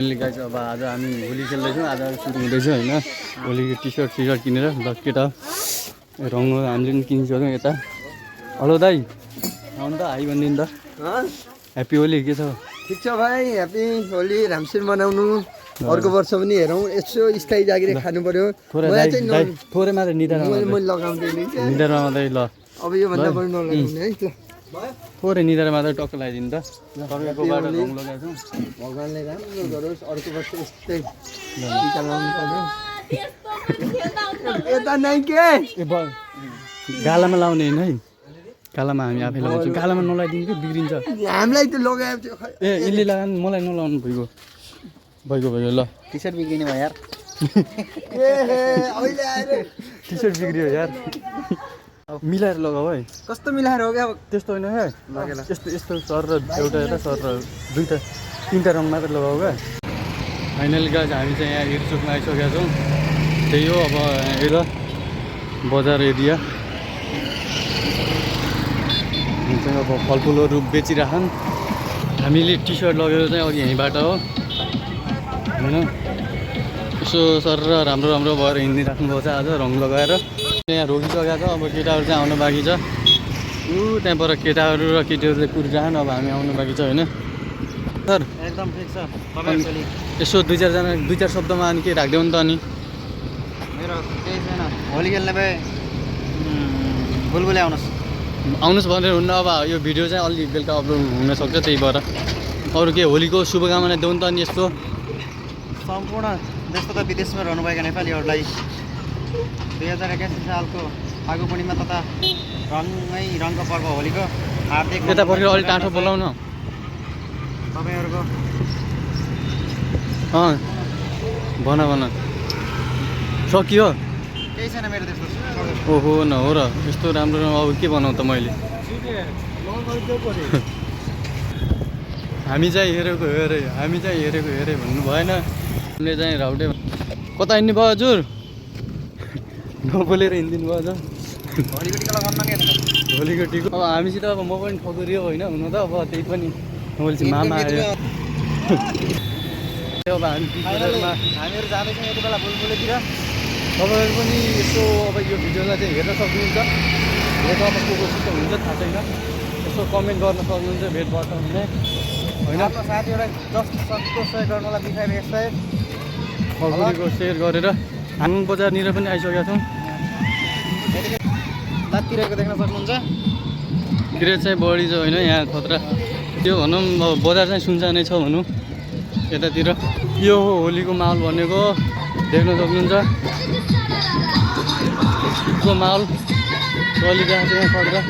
Guys अब आज हामी होली खेल्दैछौँ। आज सुरु हुँदैछ होइन। होलीको टी सर्ट किनेर ल केटा रङ हामीले पनि किनिसक्यौँ यता। हेलो दाइ आउनु त हाई भनिदिनु त। ह्याप्पी होली के छ? ठिक छ भाइ, ह्याप्पी होली राम्रोसित मनाउनु। अर्को वर्ष पनि हेरौँ, यसो स्काई जागिर खानु पर्यो। थोरै मात्रै निधारमा मैले लगाउँदैन निधारमा मात्रै ल। अब योभन्दा बढी नलगाउने है। थोरै निधारमा मात्रै टक्क लगाइदिनु त। तपाईँकोबाट रङ लगाएको छौँ। भगवान्ले राम्रो गरोस्, अर्को वर्ष यस्तै टिका लगाउनु पर्यो। यता नै के गालामा लाउने होइन है। गालामा हामी आफै लगाउँछौँ। गालामा नलाइदिनु कि बिग्रिन्छ। हामीलाई त लगाएको थियो। ए यसले लगाउनु, मलाई नलाउनु भइगयो ल। टी सर्ट बिग्रिने भयो यार। अहिले आएर टी सर्ट बिग्रियो यार। मिलाएर लगाऊ है। कस्तो मिलाएर हो क्या? त्यस्तो होइन है, यस्तो यस्तो सर र एउटा यता सर र दुईवटा तिनवटा रङ मात्रै लगाऊ क्या। फाइनली गाइस हामी चाहिँ यहाँ एरिचोकमा आइसकेका छौँ। त्यही हो अब हेर बजार एरिया चाहिँ अब फलफुलहरू बेचिरहन्। हामीले टी सर्ट लगेको चाहिँ अघि यहीँबाट हो होइन। यसो सर र राम्रो राम्रो भएर हिँडिराख्नुभएको छ आज रङ लगाएर। यहाँ रोकिसकेको छ। अब केटाहरू चाहिँ आउनु बाँकी छ। त्यहाँबाट केटाहरू र केटीहरूले कुरिरहन्। अब हामी आउनु बाँकी छ होइन सर। एकदम ठिक छ। यसो दुई चार शब्दमा अनि के राखिदेऊ नि त। अनि मेरो केही छैन, होली खेल्ने भए बुलबुले आउनुहोस् भनेर हुन्न। अब यो भिडियो चाहिँ अलि बेलुका अपलोड हुनसक्छ, त्यही भएर अरू के होलीको शुभकामना देऊ नि त। अनि यस्तो सम्पूर्ण देश तथा विदेशमा रहनुभएका नेपालीहरूलाई 2081 सालको फागु पूर्णिमा तथा रङको पर्व होलीको हार्दिक यता फर्केर अलिक टाढो बोलाउन। तपाईँहरूको भन सकियो। केही छैन मेरो त्यस्तो। ओहो न हो र, यस्तो राम्रो अब के बनाऊ त मैले। हामी चाहिँ हेरेको हेरे भन्नु भएन। हामीले चाहिँ राउटे कता हिँड्नु भयो हजुर? नबोलेर हिँडिदिनु भयो हजुर। होलीको टिका लगाउनु के होलीको टिका अब हामीसित अब म पनि ठगुरियो होइन हुनु त। अब त्यही पनि मैले मामा आयो। अब हामीहरू जाँदैछौँ यति बेला बुलबुलेतिर। तपाईँहरू पनि यसो अब यो भिडियोलाई चाहिँ हेर्न सक्नुहुन्छ। यो त अब कोसित हुन्छ थाहा छैन। यसो कमेन्ट गर्न सक्नुहुन्छ भेटबाट हुने होइन। साथीहरूलाई जस्तो सक्दो सहयोग गर्नलाई बिसाएर यस्तै खबरीको सेयर गरेर हामी बजारनिर पनि आइसकेका छौँ। लात्तिरहेको देख्न सक्नुहुन्छ। क्रेज चाहिँ बढी छ होइन यहाँ खतरा। त्यो भनौँ अब बजार चाहिँ सुनसानै छ भनौँ यतातिर। यो हो होलीको माहौल भनेको, देख्न सक्नुहुन्छ। को माहौल चलिरहेको छ यहाँ खतरा।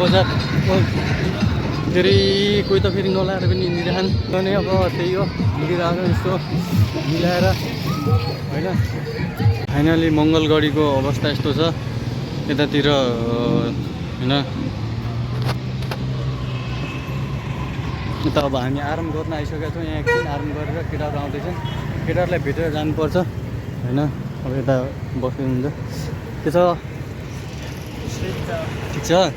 बजार फेरि कोही त फेरि नलाएर पनि हिँडिरहन्। अनि अब त्यही हो हिँडिरहेको यस्तो मिलाएर होइन। फाइनली मङ्गलगढीको अवस्था यस्तो छ यतातिर होइन। यता अब हामी आराम गर्न आइसकेका छौँ। यहाँ एकछिन आराम गरेर केटाहरू आउँदैछन्। केटाहरूलाई भेटेर जानुपर्छ होइन। अब यता बस्दै हुन्छ। के छ? ठिक छ।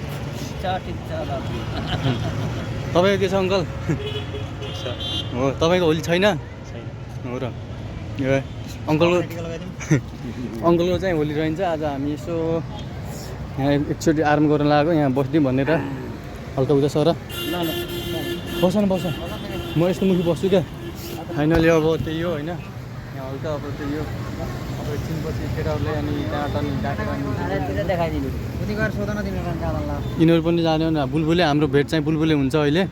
तपाईँको के छ अङ्कल? हो तपाईँको होली छैन? हो र। ए अङ्कलको चाहिँ होली रहन्छ। आज हामी यसो यहाँ एकचोटि आराम गर्न लागेको। यहाँ बस्दिउँ भनेर हल्का उता सर बस न म यस्तो मुखी बस्छु क्या। फाइनली अब त्यही हो होइन। यहाँ हल्का अब त्यही हो। अब एकछिनपछि केटाहरूले अनि त्यहाँबाट देखाइदिनु सोधन दिनु यिनीहरू पनि जाने हो। बुलबुले हाम्रो भेट चाहिँ बुलबुले हुन्छ अहिले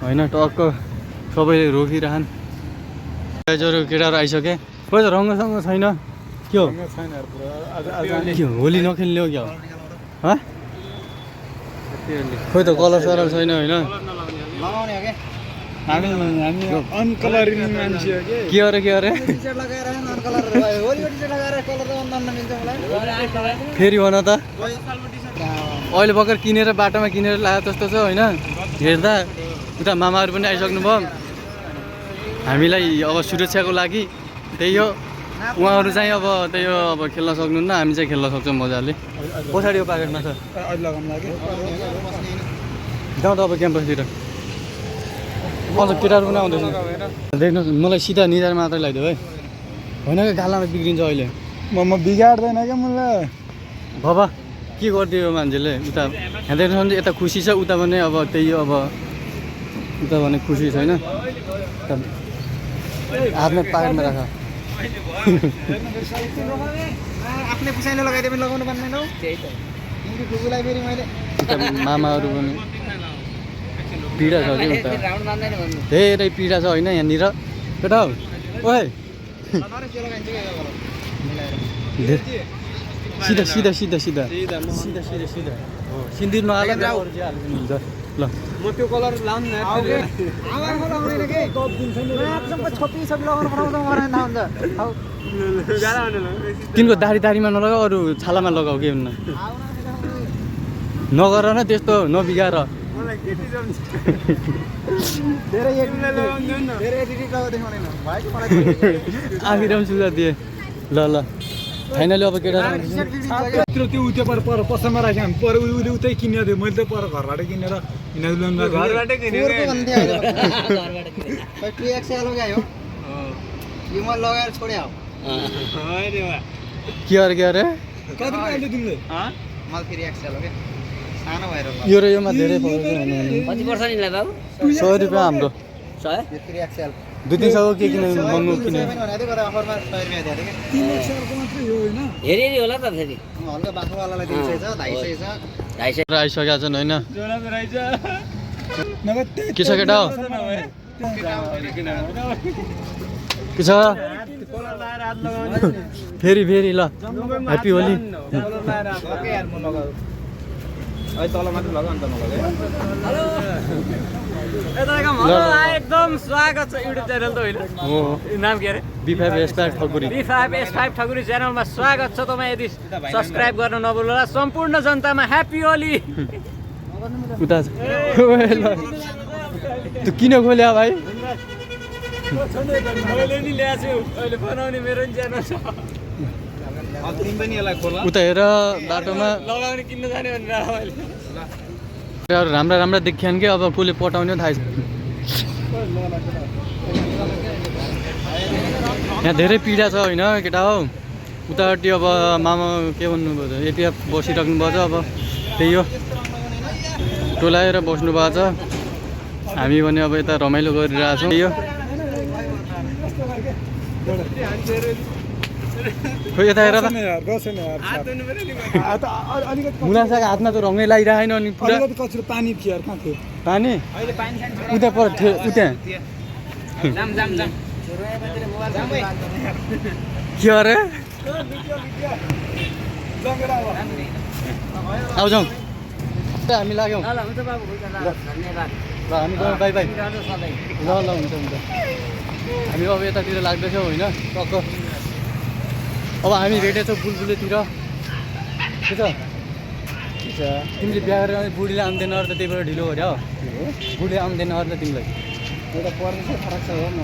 होइन। टक्क सबैले रोकिरहन्। केटाहरू आइसके। खोइ त रङसँग छैन के हो? के हो होली नखेल्ने हो क्या हो? खोइ त कलर सरल छैन होइन। लगाउने हो क्या? हामी अनकलरिङ मान्छे हो कि के अरे टी सर्ट लगाएर अनकलर होलीको टी सर्ट लगाएर कलर अन्दाजमा मिल्छ मलाई। फेरि भन त। अहिले भर्खर किनेर बाटोमा किनेर लगाएको जस्तो छ होइन। हेर्दा उता मामाहरू पनि आइसक्नु भयो। हामीलाई अब सुरक्षाको लागि त्यही हो। उहाँहरू चाहिँ अब त्यही हो अब खेल्न सक्नुहुन्न। हामी चाहिँ खेल्न सक्छौँ मजाले। पछाडि यो प्याकेटमा छ। जाउँ त अब क्याम्पसतिर। अझ केटाहरू पनि आउँदैछ देख्नुहोस् मलाई सिधा निधार मात्रै लगाइदियो है होइन कि गालामा बिग्रिन्छ अहिले म बिगार्दैन क्या मलाई बाबा के गरिदियो यो मान्छेले उता यहाँ देख्नुहुन्छ यता खुसी छ उता भने अब त्यही अब उता भने खुसी छैन हातमा पाकेटमा राख आफ्नै पुसाइलो लगाइदियो पनि लगाउनु पर्दैन हौ त्यही त फुपूलाई फेरि मैले मामाहरू पनि पीडा छ कि उता धेरै पीडा छ होइन यहाँनिर केटा हौ ओए सिधा सिधा सिधा सिधा सिधा सिधा सिधा सिधा हो सिन्दिर नहालेर हुन्छ ल म त्यो कलर लाउनु न तिनको दाढीमा नलगाऊ अरू छालामा लगाऊ के हुन्न नगर न त्यस्तो नबिगार आफै पनि सुझाव दिए ल ल फाइनली अब केटा त्यो उतै पर पसलमा राख्यो पर उसले उतै किनेर दियो मैले त पर घरबाट किनेर घरबाटै लगाएर छोड्या के अरे कति पाइले तिमीले मलाई फेरि एक्सेल हो क्या सानो भएर यो र योमा धेरै फरक छ कति पर्छ नि बाबु 100 रुपियाँ हाम्रो 100 यो फेरि एक्सेल 200 के किने महँगो किने अफरमा 100 रुपियाँ दिएको क्या 300 मात्रै हो होइन हेरी होला त फेरि हल्का बाख्रोवालालाई 300 छ 250 छ 250 आइसकेका छन् होइन नभए के छ केटा हो के छ फेरि फेरि ल ह्याप्पी होली एकदम स्वागत छ युट्युब च्यानल त होइन हो नाम के अरे B5S5 ठकुरी B5S5 ठकुरी च्यानलमा स्वागत छ तपाईँ यदि सब्सक्राइब गर्न नभुल्नु होला सम्पूर्ण जनतामा ह्याप्पी होली उता तँ किन खोल्या भाइ मैले नि ल्याएको छु अहिले बनाउने मेरो नि च्यानल छ उता हेर बाटोमा लगाउने किन्न जाने भनेर मैले राम्रा राम्रा देखिहान् कि अब कसले पटाउने थाहा छ यहाँ धेरै पीडा छ होइन केटा हो उतापट्टि अब मामा के भन्नुभयो त यति बसिराख्नु भएको छ अब त्यही हो टोलाएर बस्नु भएको छ हामी भने अब यता रमाइलो गरिरहेछौँ त्यही हो खोइ यता हेर त मुलासाग हातमा त रङै लगाइरहेन अनि पुरा पानी थियो कहाँ थियो पानी उता पर उता के अरे आउँछौँ हामी लाग्यौँ ल हामी गयौँ बाई बाई ल ल हुन्छ हुन्छ हामी अब यतातिर लाग्दैछौँ होइन टक्क अब हामी रेडी छौँ बुलबुलेतिर के छ तिमीले बिहा गरेर बुढीले आउँदैन अरू त त्यही भएर ढिलो गऱ्यो हो बुढीले आउँदैन अरू त तिमीलाई एउटा पर्ने फरक छ हो न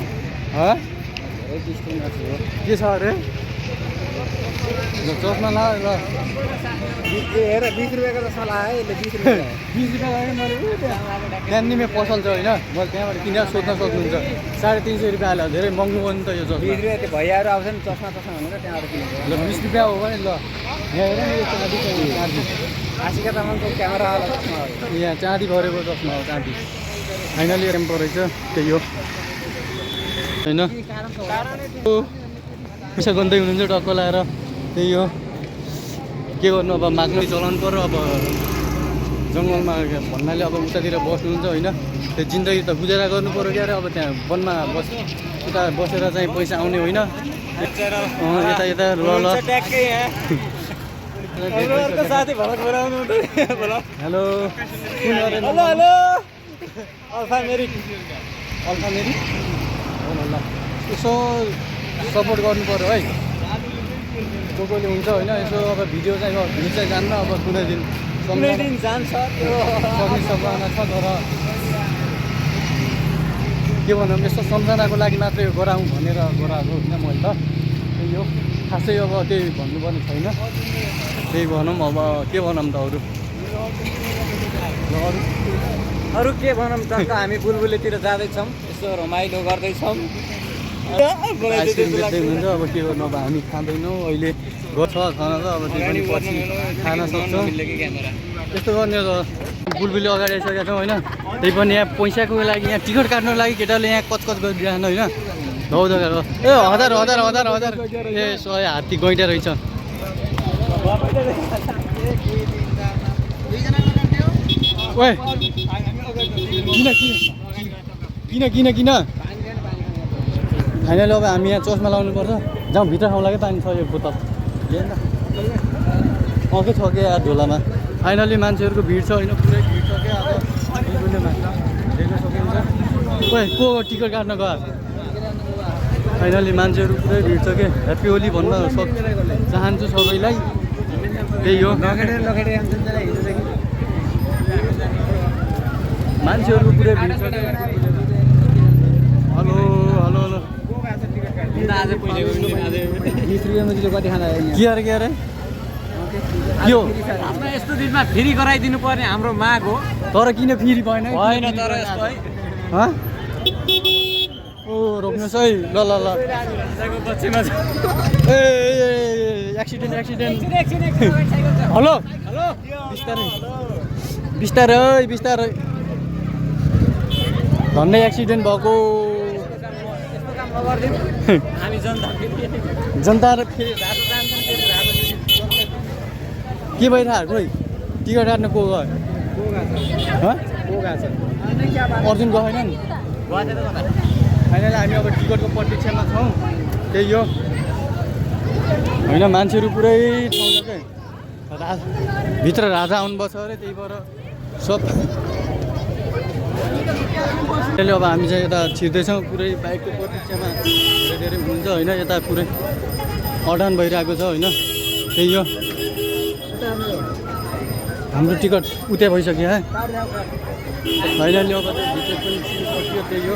के छ अरे चस्मा ला ल हेर 20 रुपियाँको त सल्लाह है यसले 20 रुपियाँ 20 रुपियाँ लाग्यो मैले त्यहाँनिर पसल छ होइन मैले त्यहाँबाट किनेर सोध्न सक्नुहुन्छ 350 रुपियाँ हाल्यो धेरै महँगो हो नि त यो चस्मा 20 रुपियाँ त्यो भैयाहरू आउँछ नि चस्मा भनेर त्यहाँबाट किनेको ल 20 रुपियाँ हो भने ल यहाँ हेर नि यो चाँदी आशिका तामाङको क्यामेरावाला चस्मा हो यहाँ चाँदी भरेको चस्मा हो चाँदी फाइनली टेम्पो रहेछ त्यही हो होइन पैसा गन्दै हुनुहुन्छ टक्क लाएर त्यही हो के गर्नु अब माग्नु चलाउनु पर्यो अब जङ्गलमा भन्नाले अब उतातिर बस्नुहुन्छ होइन त्यो जिन्दगी त गुजारा गर्नु पर्यो क्या अब त्यहाँ वनमा उता बसेर चाहिँ पैसा आउने होइन यता यता ल ल हेलो हेलो अल्फामेरिक ल यसो सपोर्ट गर्नु पर्यो है कोही हुन्छ होइन यसो अब भिडियो चाहिँ भ्युज चाहिँ जान्न अब कुनै दिन जान्छ सक्ने सम्भावना छ तर के भनौँ यस्तो सम्झनाको लागि मात्रै गराउँ भनेर गराएको होइन मैले त त्यही हो खासै अब त्यही भन्नुपर्ने छैन त्यही भनौँ अब के भनौँ त अरू अरू के भनौँ त हामी बुलबुलेतिर जाँदैछौँ यसो रमाइलो गर्दैछौँ आइसक्रिम बेच्दै हुन्छ अब के गर्नु अब हामी खाँदैनौँ अहिले गर्छ खाना त अब त्यो पनि पछि खान सक्छौँ त्यस्तो गर्ने त बुलबुले अगाडि आइसकेका छौँ होइन त्यही पनि यहाँ पैसाको लागि यहाँ टिकट काट्नुको लागि केटाले यहाँ कचकच गरिरहनु होइन हौ जग्गा ए हजार हजार हजार हजार ए 100 हात्ती गैँडा रहेछ ओए किन फाइनली अब हामी यहाँ चस्मा लाउनु पर्छ जाउँ भित्र खाउँला क्या पानी छ यो बोतल के छ क्या झोलामा फाइनली मान्छेहरूको भिड छ होइन पुरै भिड छ क्या अब बुलबुलेमा देख्न सकिन्छ ओए को टिकट काट्न गयो फाइनली मान्छेहरू पुरै भिड छ क्या ह्याप्पी होली भन्न चाहन्छु सबैलाई त्यही हो मान्छेहरूको पुरै भिड छ क्या हेलो हेलो हेलो 20 रुपियाँमा किलो कति खाना के अरे के हो आफ्नो यस्तो दिनमा फेरि गराइदिनु पर्ने हाम्रो माग हो तर किन फेरि भएन तर यस्तो है ओ रोक्नुहोस् है ल ए एक्सिडेन्ट हेलो बिस्तारै धन्दै एक्सिडेन्ट भएको हामी जनता के भइरहेको खोइ टिकट काट्न को गयो अर्जुन गएन नि फाइनली हामी अब टिकटको प्रतीक्षामा छौँ त्यही हो होइन मान्छेहरू पुरै ठाउँ छ क्या भित्र राजा आउनुपर्छ अरे त्यही भएर सब त्यसले अब हामी चाहिँ यता छिर्दैछौँ पुरै बाइकको प्रतीक्षामा धेरै हुन्छ होइन यता पुरै अडान भइरहेको छ होइन त्यही हो हाम्रो टिकट उतै भइसक्यो है फाइनली अब भित्र पनि छिरिसक्यो त्यही हो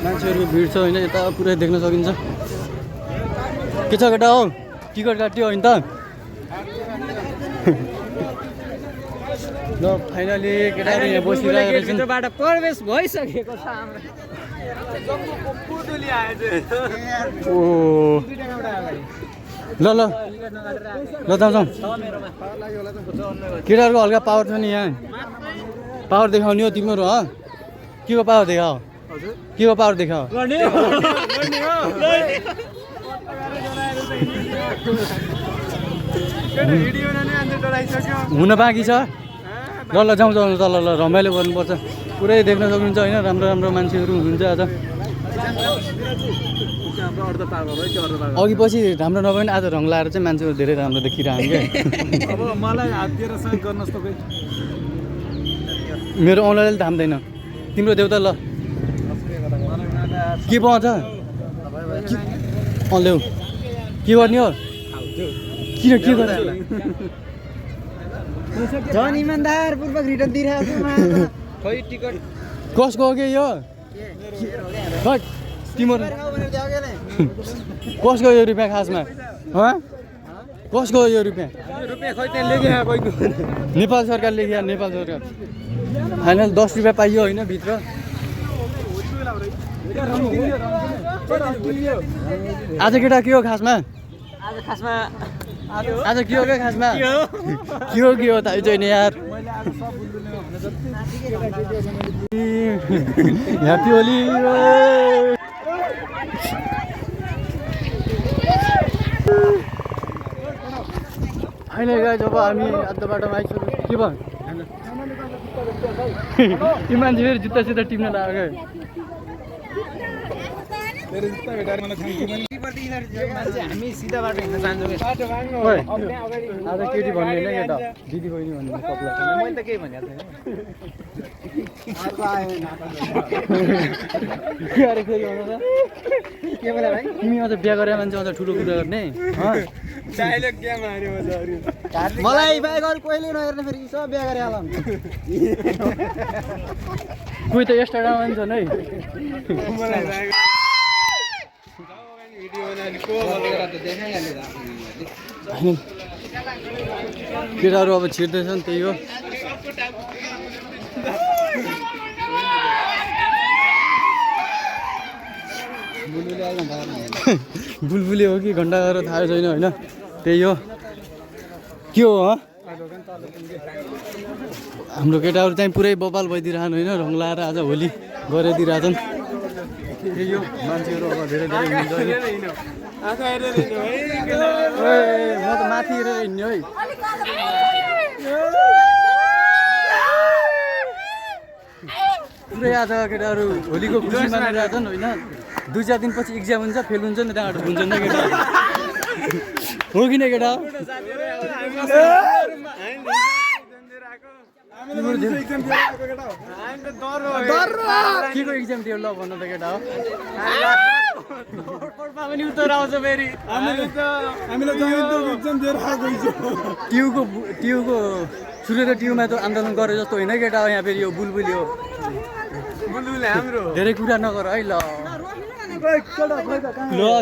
मान्छेहरूको भिड छ होइन यता पुरै देख्न सकिन्छ के छ केटा हौ टिकट काट्यो होइन त ल फाइनली केटाहरू यहाँ बसिरहेको रहेछन् भित्रबाट प्रवेश भइसकेको छ हाम्रो ओ ल जाउँ केटाहरूको हल्का पावर छ नि यहाँ पावर देखाउने हो तिमीहरू हो के को पावर देखाओ हुन बाँकी छ ल जाउँ तल ल रमाइलो गर्नुपर्छ पुरै देख्न सक्नुहुन्छ होइन राम्रो मान्छेहरू हुनुहुन्छ आज अघि पछि राम्रो नभए पनि आज रङ लाएर चाहिँ मान्छेहरू धेरै राम्रो देखिरहन् क्या अब मलाई हात दिएर सहयोग गर्नुहोस् तपाईँ मेरो औँलाले थाम्दैन तिम्रो देउ त ल के पाउँछ ल्याउ के गर्ने हो किन के गर्छ झन् इमान्दार पूर्वक रिटर्न दिइरहेको खोइ टिकट कसको हो कि यो तिम्रो कसको यो रुपियाँ खासमा कसको हो यो रुपियाँ खोइ त्यहाँ लेखेको नेपाल सरकार लेखिया नेपाल सरकार फाइनल 10 रुपियाँ पाइयो होइन भित्र आज केटा के हो खासमा आज के हो क्या खासमा के हो थाहै छैन यार ह्याप्पी होली फाइनल गाइज अब हामी आधा बाटोमा आइसक्यो के भयो त्यो मान्छे फेरि जुत्ता सित्ता टिप्न लाग्यो हामी सिधा बाटो हिँड्न चाहन्छौँ आज केटी भन्ने होइन केटा दिदी बहिनी भन्ने सबलाई मैले त केही भनेको के अरे फेरि भन त के बोला भाइ तिमी अझ बिहा गरेर मान्छे अझ ठुलो कुरा गर्ने मलाई बाहेक अरू कोहीले नहेर्ने फेरि सब बिहा गरे होला कोही त एक्स्ट्रा मान्छन् है केटाहरू अब छिर्दैछन् त्यही हो बुलबुले हो कि घन्टा गरेर थाहा छैन होइन त्यही हो के हो हाम्रो केटाहरू चाहिँ पुरै बबाल भइदिइरहनु होइन रङ लाएर आज होली गरिदिइरहेछन् त्यही हो मान्छेहरू अब धेरै धेरै हिँड्छ म त माथि हेरेर हिँड्ने है पुरै आज केटाहरू होलीको खुसी मानिरहेछन् होइन 2-4 दिनपछि इक्जाम हुन्छ फेल हुन्छ नि त्यहाँबाट हुन्छ नि केटा हो कि न केटा के को इक्जाम थियो ल भन्नु त केटा हो पनि उत्तर आउँछ फेरि ट्युको सुरेर ट्युमा त आन्दोलन गरे जस्तो होइन केटा हो यहाँ फेरि यो बुलबुली हो धेरै कुरा नगर है ल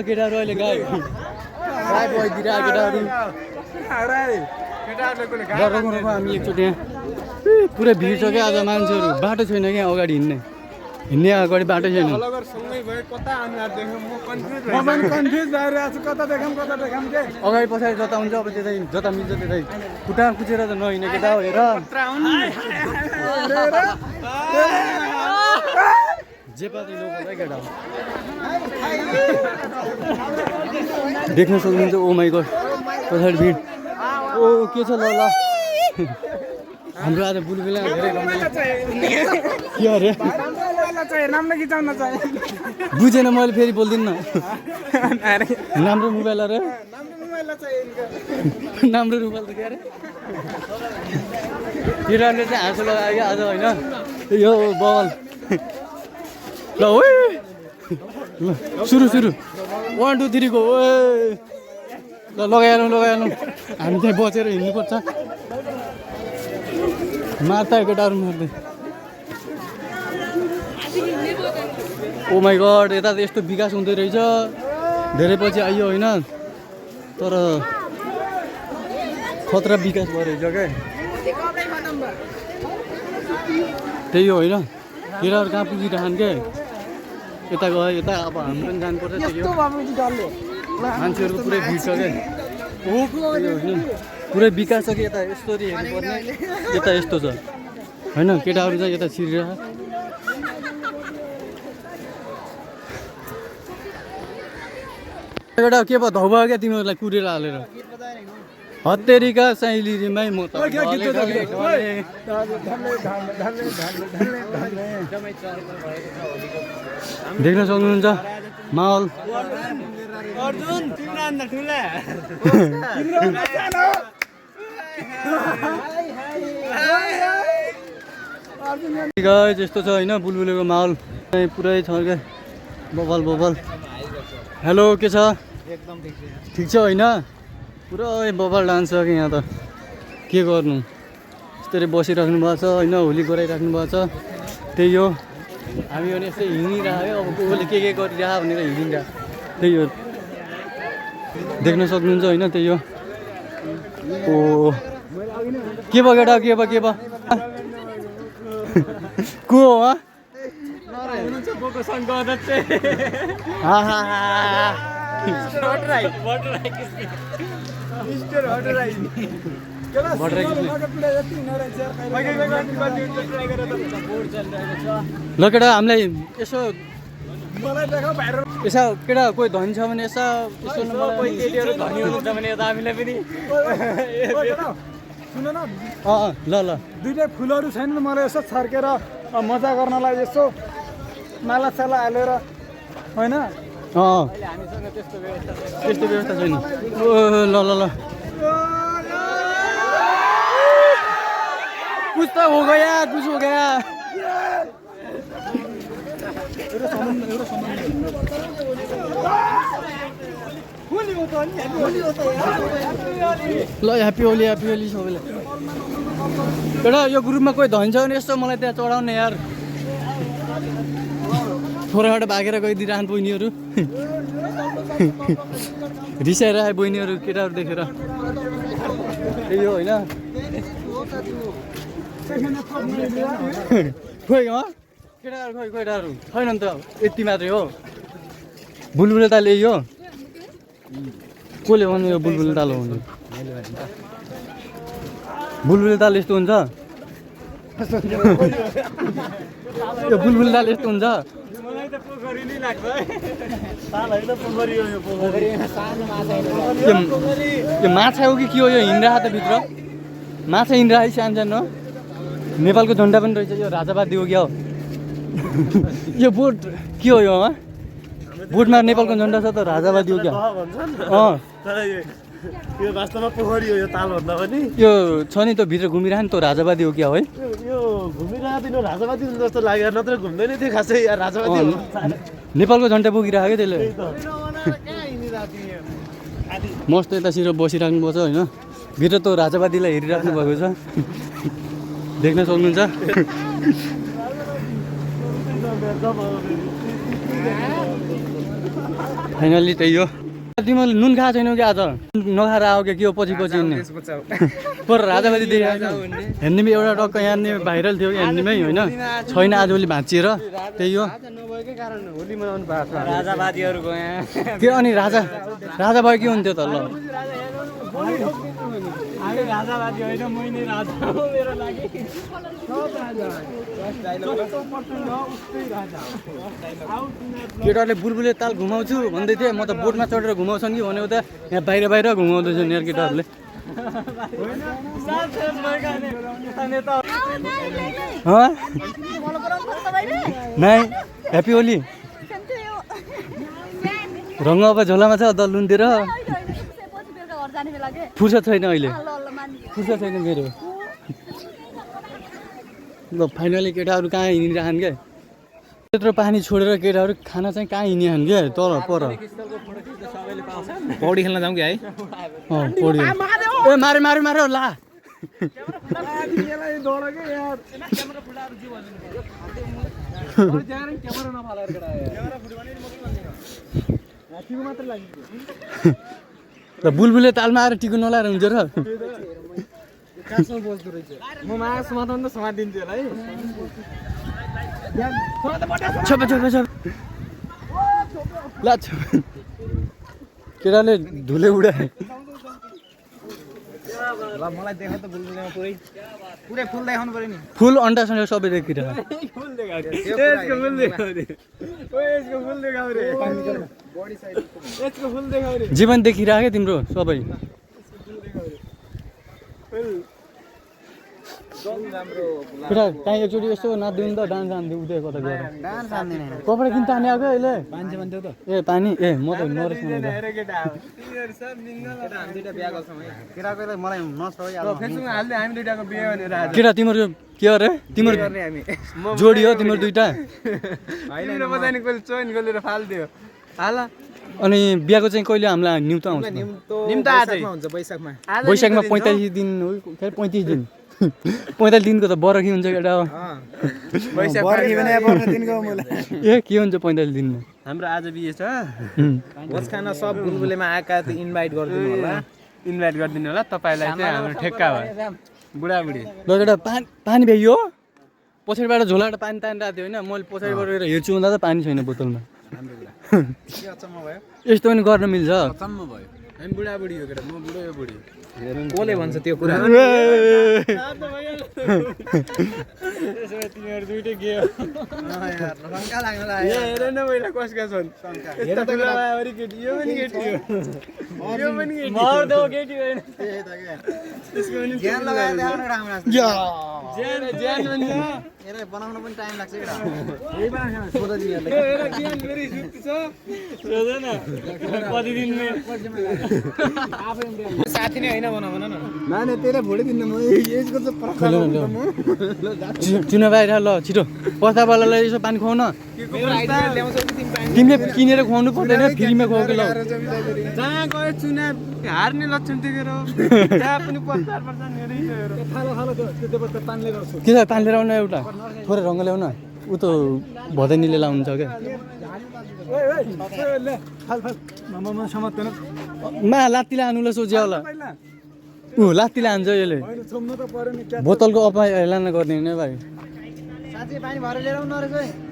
केटाहरू अहिले गाई भइदिएर केटाहरू हामी एकचोटि यहाँ पुरै भिड छ क्या आज मान्छेहरू बाटो छैन क्या अगाडि हिँड्ने अगाडि बाटो छैन अगाडि पछाडि जता हुन्छ अब त्यतै जता मिल्छ त्यतै खुट्टा कुचेर त नहिँड्ने केटा हो हेर जे पाति लोकल केटा हो देख्न सक्नुहुन्छ ओ माइ गड पछाडि भिड ओ के छ ल हाम्रो आज बुलबुला धेरै के अरे बुझेन मैले फेरि बोल्दिनँ न राम्रो मोबाइल अरे राम्रो मोबाइल त के अरे केटाहरूले चाहिँ हाँसो लगायो क्या आज होइन यो बल ल ओ सुरु 1 2 3 गो ल लगाइहालौँ हामी चाहिँ बचेर हिँड्नुपर्छ मार्ता केटाहरू मार्दै ओ माइ गड यता त यस्तो विकास हुँदै रहेछ धेरै पछि आइयो होइन तर खतरा विकास भइरहेछ क्या त्यही हो होइन केटाहरू कहाँ पुगिरहन् क्या यता गयो यता अब हाम्रो पनि जानुपर्छ त्यही हो मान्छेहरूको पुरै भिड छ क्या पुरै विकास छ कि यता यस्तोरी हेर्नुपर्ने यता यस्तो छ होइन केटाहरू चाहिँ यता छिरिरह केटा के भयो धौ भयो क्या तिमीहरूलाई कुरेर हालेर हत्तेरीका साइलिरीमै म त देख्न सक्नुहुन्छ माहौल यस्तो छ होइन बुलबुलेको माहौल पुरै छ क्या बबल हेलो के छ ठिक छ होइन पुरै बबल डान्स छ कि यहाँ त के गर्नु यस्तरी बसिराख्नु भएको छ होइन होली गराइराख्नु भएको छ त्यही हो हामी पनि यस्तै हिँडिरहेको अब कसले के गरिरह भनेर हिँडिरह त्यही हो देख्न सक्नुहुन्छ होइन त्यही हो ओ के भयो केटा के भयो को हो ल केटा हामीलाई यसो केटा कोही धनी छ भने यसो धनी हुनुहुन्छ भने यता हामीलाई पनि सुन न ल दुईटा फुलहरू छैन मलाई यसो छर्केर मजा गर्नलाई यसो माला साला हालेर होइन त्यस्तो व्यवस्था छैन ल कुछ त हो गया कुछ हो गया ल ह्याप्पी होली सबैलाई एउटा यो ग्रुपमा कोही धनी छ भने यसो मलाई त्यहाँ चढाउने यार थोरैबाट भागेर गइदिइरहन् बहिनीहरू रिसाएर आए बहिनीहरू केटाहरू देखेर त्यही हो होइन खोइ केटाहरू खोइ केटाहरू छैन नि त यति मात्रै हो बुलबुले ताल यही हो कसले भन्नु यो बुलबुले ताल हो भने बुलबुले ताल यस्तो हुन्छ यो बुलबुले ताल यस्तो हुन्छ मलाई त पोखरी नै लाग्छ है ताल होइन पोखरी हो यो पोखरी सानो माछा यो माछा हो कि के हो यो हिँड्रा त भित्र माछा हिँड्रा है सानो सानो नेपालको झन्डा पनि रहेछ यो राजावादी हो क्या हो यो बोट के हो यो बोटमा नेपालको झन्डा छ त राजावादी हो क्या अँ यो वास्तवमा पोखरी हो यो ताल भन्दा पनि यो छ नि त भित्र घुमिरहने त राजावादी हो क्या है यो घुमिरहेको राजावादी हुनु जस्तो लाग्यो नत्र घुम्दैन थियो खासै राजावादी हो नेपालको झन्डा बोकिरहेको त्यसले मस्त यतातिर बसिराख्नुपर्छ होइन भित्र त राजावादीलाई हेरिराख्नु भएको छ देख्न सक्नुहुन्छ फाइनली त्यही हो तिमीले नुन खाएको छैनौ कि आज नखाएर आऊ क्या के हो पछि पछि हिँड्ने पर राजावादी देखाएको हेर्नेमै एउटा टक्क यहाँनिर भाइरल थियो हेर्नेमै होइन छैन आजभोलि भाँचिएर त्यही हो राजावादीहरूको यहाँ के अनि राजा भयो के हुन्थ्यो त ल राजावादी होइन मै नै राजा हो मेरो लागि केटाहरूले बुलबुले ताल घुमाउँछु भन्दै थिएँ म त बोटमा चढेर घुमाउँछन् कि भनेको त यहाँ बाहिर बाहिर घुमाउँदैछु नि केटाहरूले नाइ ह्याप्पी होली रङ्ग अब झोलामा छ दलुनतिर फुर्सद छैन अहिले फुर्सद छैन मेरो ल फाइनली केटाहरू कहाँ हिँडिरहन् क्या त्यत्रो पानी छोडेर केटाहरू खाना चाहिँ कहाँ हिँडिरहन् क्या तर पर पौडी खेल्न जाउँ कि है पौडी ए मारे ला र बुलबुले तालमा आएर टिको नलाएर हुन्छ र म माया समाधान त समातिन्छु होला है छप ला केटाले धुले उडाए ल मलाई देखाउ त बुलबुलेमा पुरै फुल देखाउनु पर्यो नि फुल अन्डा सन्डा सबै देखिरहेको फुल देखाउ यसको फुल देखाउ रे यसको फुल देखाउ रे बडी साइड यसको फुल देखाउ रे जीवन देखिरहेको क्या तिम्रो सबै केटा कहीँ एकचोटि यस्तो नाच्दिउँ त डान्स हान्दिउँ उतै कता गएर कपडा किन ताने आएको अहिले मान्छे भन्थ्यौ त ए पानी ए म त नरेश केटा तिम्रो के अरे तिम्रो जोडी हो तिम्रो दुइटा अनि बिहाको चाहिँ कहिले हामीलाई निम्तो आउँछ वैशाखमा 45 दिन हो 35 दिन 45 दिनको त बरखी हुन्छ केटा हो ए के हुन्छ 45 दिनमा हाम्रो आज बिहे छ भोज खाना सब बुलबुलेमा आएका इन्भाइट गरिदिनु होला तपाईँलाई चाहिँ हाम्रो ठेक्का भयो बुढाबुढी ल केटा पानी भ्याइयो पछाडिबाट झोलाबाट पानी तानिरहेको थियो होइन मैले पछाडिबाट गएर हेर्छु हुँदा त पानी छैन बोतलमा यस्तो पनि गर्न मिल्छ हामी बुढाबुढी हो केटा म बुढो यो बुढी कसले भन्छ त्यो कुरा तिमीहरू दुइटै के हो हेर न पहिला कसका छन् केटी यो पनि केटी हो यो पनि केटी होइन त्यसको पनि ज्यान बनाउन पनि टाइम लाग्छ साथी नै होइन भन न नानी तेरे भोलि दिन म यसको चुना बाहिर ल छिटो पस्तावालालाई यसो पानी खुवाउन तिमीले किनेर खुवाउनु पर्दैन फ्रीमा खुवाउ कि ल जहाँ गयो चुना हार्ने लक्षण देखेर जहाँ पनि पस्तार पर्छ के छ पानी लिएर आउन एउटा थोरै रङ्ग ल्याउन ऊ त भदैनीले लाउनु छ क्या मा लात्तीले हान्नुलाई सोचे होला लात्तीले हान्छ यसले बोतलको हेलान गर्ने होइन भाइ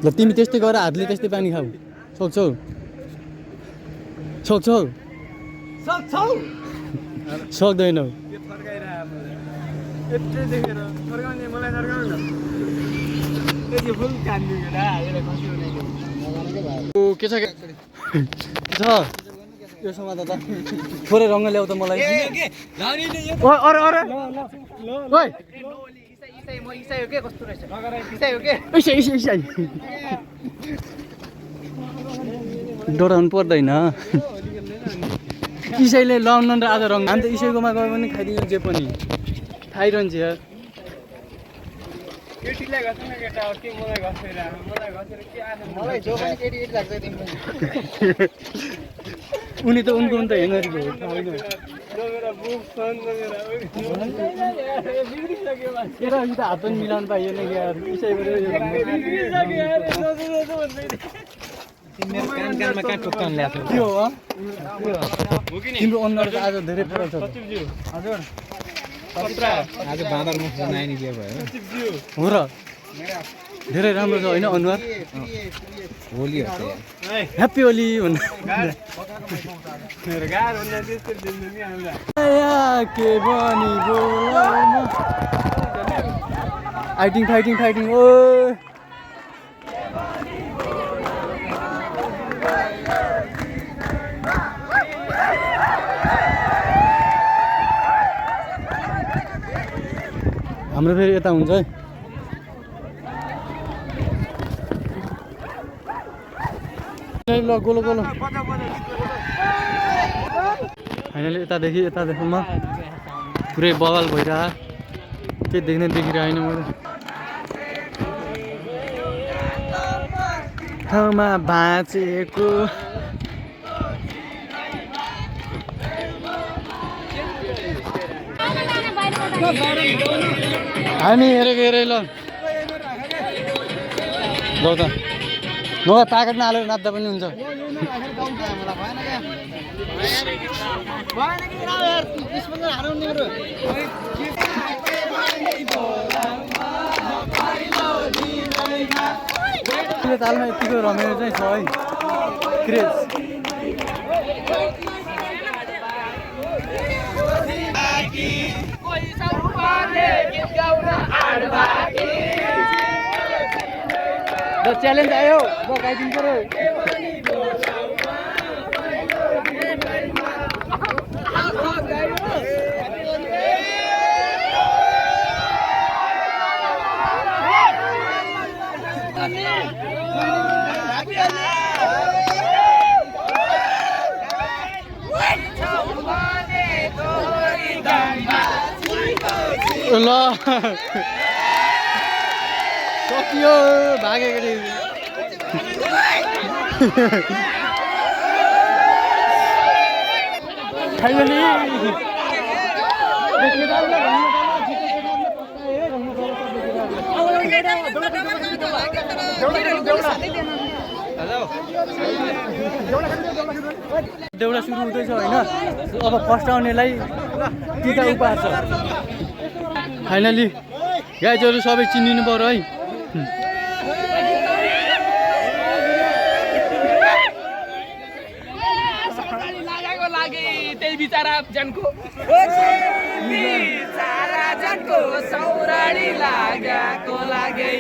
ल तिमी त्यस्तै गर हातले त्यस्तै पानी खाऊ सक्छौ सक्छौ सक्दैनौ यत्रो देखेर फर्काउने मलाई फर्काउनु न त्यो फुल कान्नु केटा हालेर खस्यो ओ के छ यो समाज त थोरै रङ्ग ल्याउ त मलाई ओइ अरे अरे ओइ इसाई हो के कस्तो रहेछ इसाई हो के इसाई डराउनु पर्दैन इसाईले लाउनु र आज रङ हामी त इसाईकोमा गयो भने खाइदिन्छ जे पनि खाइरहन्छ यार केटीलाई घस्नु केटा हो के मलाई घसेर के आछ मलाई जो पनि केटी केटी लाग्छ तिमी उनी त उनको त हेनरीको हो मेरा बुक फोन मेरा बिग्रिसक्यो मान्छे केटा त हात पनि मिलाउनु पाइएन कि यार इसाईबाट बिग्रिसक्यो यार तिम्रो कानमा कहाँ टोक्कान ल्याएको के हो तिम्रो अनुहार त आज धेरै फरक छ हजुर आज बाँदर मुख बनायो नि के भयो हो र धेरै राम्रो छ होइन अनुहार होली हो ह्याप्पी होली भन्नु मेरो गाह्रो हुँदा त्यस्तो दिनु नि हामीलाई के बनी बोलाउनु फाइटिङ ओ हाम्रो फेरि यता हुन्छ है ल गोलो फाइनली यतादेखि यतादेखिमा पुरै बवाल भइरह के देख्ने देखिरहेन मैले ठाउँमा बाँचेको हामी हेरेको हेरे ल त नभए प्याकेटमा हालेर नाच्दा पनि हुन्छ तालमा यतिको रमाइलो चाहिँ छ है क्रेज च्यालेन्ज आयो गाइदिनु पर्यो ल सकियो भागेको फाइनली देउडा सुरु हुँदैछ होइन अब फर्स्ट आउनेलाई टिका उपहार छ फाइनली गाइजहरू सबै चिनिनु पर्यो है बिचारा जनको सौराडी लागेको लागे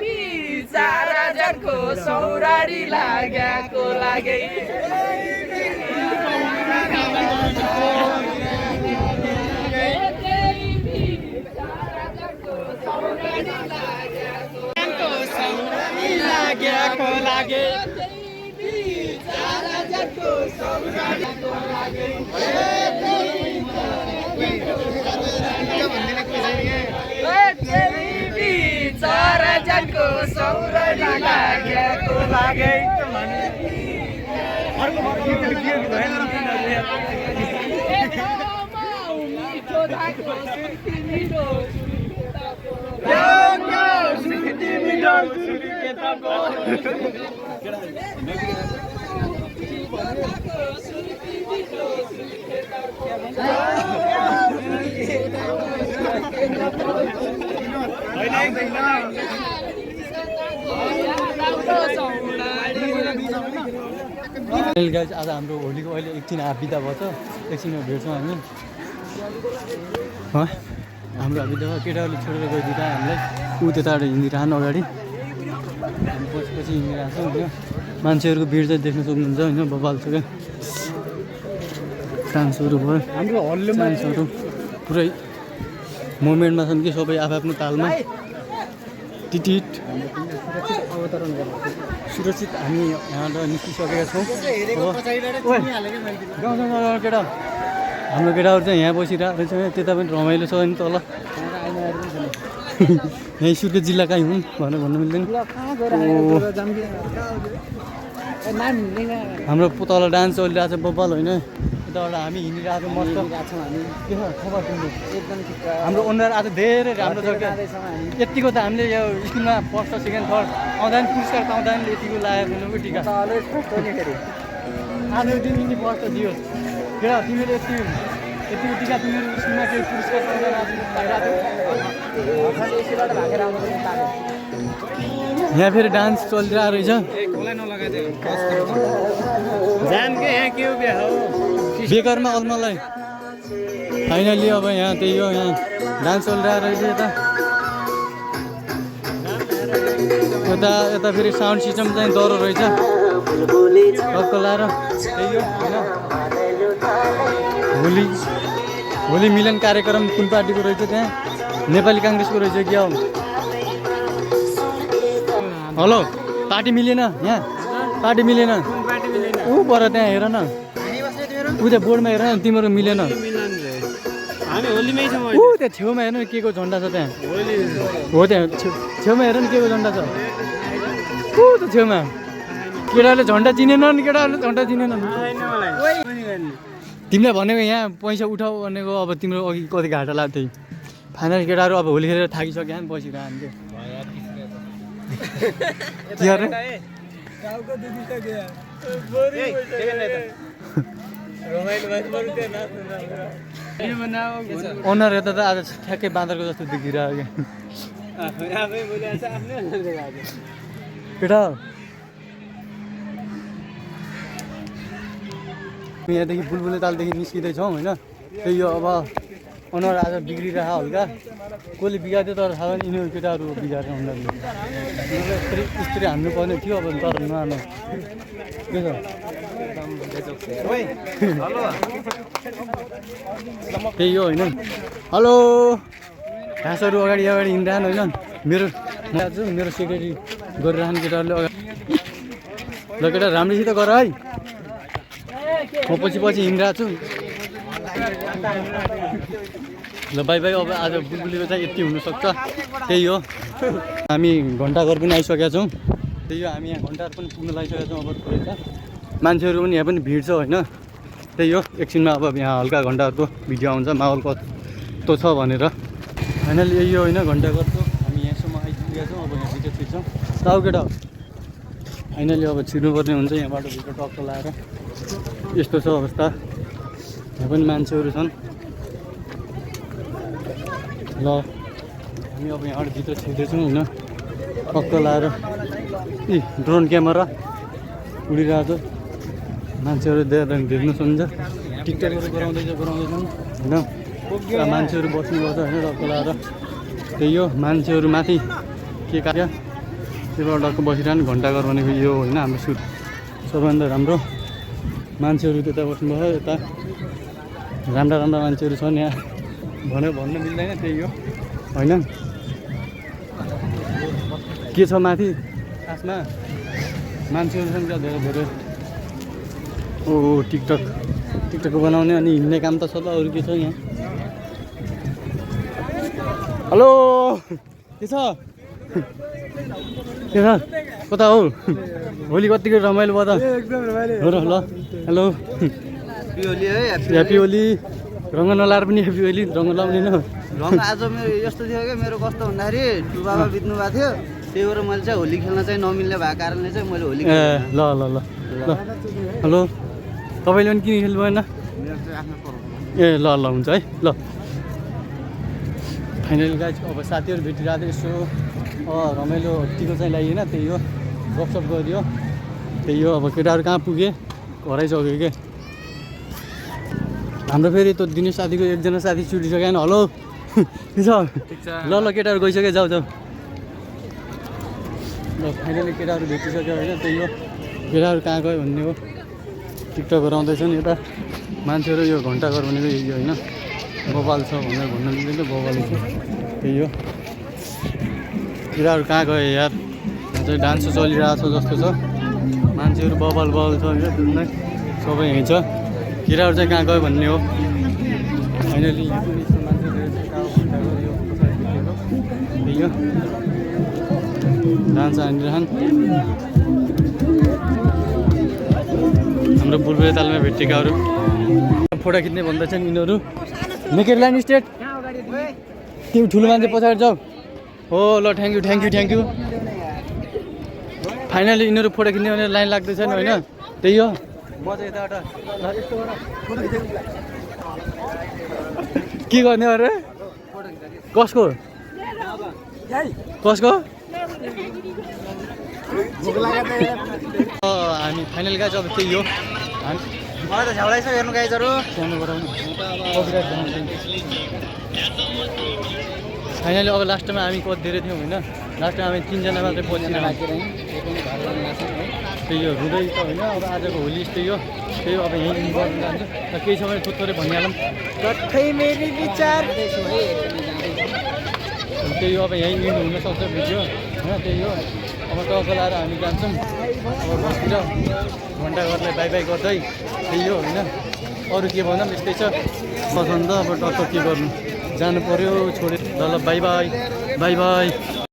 बिचारा जनको सौराडी लागेको लागे लागेको लागे जनको सौराडी लागेको लागे फाइनल गाइज आज हाम्रो होलीको अहिले एकछिन बिदा भयो त एकछिनमा भेट्छौँ हामी हाम्रो बिदा भयो केटाहरूले छोडेर गइदिँदा हामीलाई ऊ त्यताबाट हिँडिरहनु अगाडि हामी पछि हिँडिरहेको छौँ होइन मान्छेहरूको भिड चाहिँ देख्न सक्नुहुन्छ होइन बबाल छ क्या डान्सहरू भयो हाम्रो हलले डान्सहरू पुरै मोमेन्टमा छन् कि सबै आफ्नो तालमा टिटिट सुरक्षित हामी यहाँबाट निस्किसकेका छौँ गाउँ केटा हाम्रो केटाहरू चाहिँ यहाँ बसिरहेको रहेछ त्यता पनि रमाइलो छ नि तल यहीँ सुर्खेत जिल्ला कहीँ हुन् भनेर भन्नु मिल्दैन हाम्रो तल डान्स चलिरहेको छ बब्बाल होइन यताबाट हामी हिँडिरहेको मस्त के छ खबर तिम्रो हाम्रो ओनर आज धेरै राम्रो छ क्या यतिको त हामीले यो स्कुलमा फर्स्ट सेकेन्ड थर्ड आउँदा पनि पुरस्कार पाउँदा पनि यतिको लागेको हुनुको टिका आज तिमी फर्स्ट दियोस् केटा तिमीले यतिको टिका तिमीहरू स्कुलमा केही पुरस्कार पाउँदैन आज पाइरहेको यहाँ फेरि डान्स चलिरहेको रहेछ बेकारमा अल्मलाई फाइनली अब यहाँ त्यही हो यहाँ डान्स चलिरहेको रहेछ यता फेरि साउन्ड सिस्टम चाहिँ डह्रो रहेछ टक्क लाएर त्यही हो होइन होली मिलन कार्यक्रम कुन पार्टीको रहेछ त्यहाँ नेपाली काङ्ग्रेसको रहेछ क्या हो हेलो पार्टी मिलेन यहाँ पार्टी मिलेन ऊ पर त्यहाँ हेर न ऊ त्यहाँ बोर्डमा हेर न तिम्रो मिलेन ऊ त्यहाँ छेउमा हेर्नु के को झन्डा छ त्यहाँ हो त्यहाँ छेउमा हेर न के को झन्डा छ ऊ त छेउमा केटाहरूले झन्डा चिनेनन् केटाहरूले झन्डा चिनेनन् तिमीलाई भनेको यहाँ पैसा उठाऊ भनेको अब तिम्रो अघि कति घाटा लाग्थ्यो फाइनल केटाहरू अब होली खेलेर थाकिसक्यो नि बसिरह हामीले के अरे ओनर यता त आज ठ्याक्कै बाँदरको जस्तो देखिरहेको केटा यहाँदेखि बुलबुले तालदेखि निस्किँदैछौँ होइन त्यही हो अब अनुहार आज बिग्रिरह हल्का कसले बिगार्यो तर थाहा पनि यिनीहरू केटाहरू बिगारेर उनीहरूले स्त्री हान्नुपर्ने थियो अब तर नहानु के छ त्यही हो होइन हेलो घाँसहरू अगाडि हिँडिरहनु होइन मेरो सेक्रेटरी गरिरहनु केटाहरूले अगाडि ल केटा राम्रोसित गर है म पछि हिँडिरहेको छु ल बाई बाई अब आज बुलबुलीको चाहिँ यति हुनसक्छ त्यही हो हामी घन्टाघर पनि आइसकेका छौँ त्यही हो हामी यहाँ घन्टाघर पनि पुग्न लागिसकेका छौँ अब थोरै छ मान्छेहरू पनि यहाँ पनि भिड छ होइन त्यही हो एकछिनमा अब यहाँ हल्का घन्टाघरको भिडियो आउँछ माहौल कस्तो छ भनेर फाइनली यही हो होइन घन्टाघरको हामी यहाँसम्म आइपुगेका छौँ अब यहाँ भिडियो छिर्छौँ ताउ केटा फाइनली अब छिर्नुपर्ने हुन्छ यहाँबाट भिडियो टक्क लाएर यस्तो छ अवस्था यहाँ पनि मान्छेहरू छन् ल हामी अब यहाँबाट भित्र छिर्दैछौँ होइन टक्क लाएर ड्रोन क्यामेरा उडिरहेको छ मान्छेहरू देख्नु सक्नुहुन्छ टिकटकहरू गराउँदैछौँ होइन मान्छेहरू बस्नुपर्छ होइन टक्क लाएर त्यही हो मान्छेहरू माथि के कार्य त्योबाट टक्क बसिरहनु घन्टाघर भनेको यो होइन हाम्रो सुट सबैभन्दा राम्रो मान्छेहरू त्यता बस्नुभयो यता राम्रा मान्छेहरू छन् यहाँ भन्न मिल्दैन त्यही हो होइन के छ माथि खासमा मान्छेहरू छन् क्या धेरै ओ टिकटक बनाउने अनि हिँड्ने काम त छ त अरू के छ यहाँ हेलो के छ कता हो होली कतिको रमाइलो भयो त हो र ल हेलो ह्याप्पी होली रङ नलाएर पनि ह्याप्पी होली रङ लाउने न रङ आज मेरो यस्तो थियो क्या मेरो कस्तो भन्दाखेरि टुबामा बित्नु भएको थियो त्यही भएर मैले चाहिँ होली खेल्न चाहिँ नमिल्ने भएको कारणले चाहिँ मैले होली ल हेलो तपाईँले पनि किन खेल्नु भएन ए ल हुन्छ है ल फाइनली गाइज अब साथीहरू भेटिरहेको थियो यसो रमाइलो टिको चाहिँ लगाइएन त्यही हो गफसप गरियो त्यही हो अब केटाहरू कहाँ पुगे हराइसक्यो के हाम्रो फेरि त्यो दिनेश साथीको एकजना साथी छुटिसक्यो होइन हेलो के छ ल ल केटाहरू गइसक्यो जाऊ जाऊ ल फाइनली केटाहरू भेटिसक्यो होइन त्यही हो केटाहरू कहाँ गयो भन्ने हो टिकटकहरू आउँदैछ नि यता मान्छेहरू यो घन्टाघर भनेको यही होइन बबाल छ भनेर भन्न मिल्दैन बबाल छ त्यही हो केटाहरू कहाँ गयो यार चाहिँ डान्स चलिरहेको छ जस्तो छ मान्छेहरू बबाल छ होइन सबै यहीँ छ केटाहरू चाहिँ कहाँ गयो भन्ने हो फाइनली यहाँ पनि यस्तो मान्छेहरू चाहिँ कहाँ घन्टाघर यो पछाडि देखेको त्यही हो डान्स हानिरहन् हाम्रो बुलबुले तालमा भेटेकाहरू फोटो खिच्ने भन्दैछन् यिनीहरू मेकेर लाइन स्टेट तिमी ठुलो मान्छे पछाडि जाऊ हो ल थ्याङ्क यू फाइनली यिनीहरू फोटो खिच्ने भनेर लाइन लाग्दैछन् होइन त्यही हो म चाहिँ यताबाट के गर्ने अरे कसको हामी फाइनल गएको अब त्यही हो मलाई त झ्याउ लाग्छ हेर्नु गाइजहरू सानो गराउनु फाइनली अब लास्टमा हामी कति धेरै थियौँ होइन लास्टमा हामी 3 जना मात्रै पछिरहेको त्यही हो रुँदै त होइन अब आजको होली त्यही हो त्यही अब यहीँ गर्नु जान्छ र केही समय थोरै भनिहालौँ त्यही हो अब यहीँ इन्ड हुनसक्छ भिडियो होइन त्यही हो अब टक्क लाएर हामी जान्छौँ अब बसतिर घन्टाघरलाई बाई बाई गर्दै त्यही हो होइन अरू के भनौँ यस्तै छ पसन्द अब टक्क के गर्नु जानु पऱ्यो छोडेर ल बाई बाई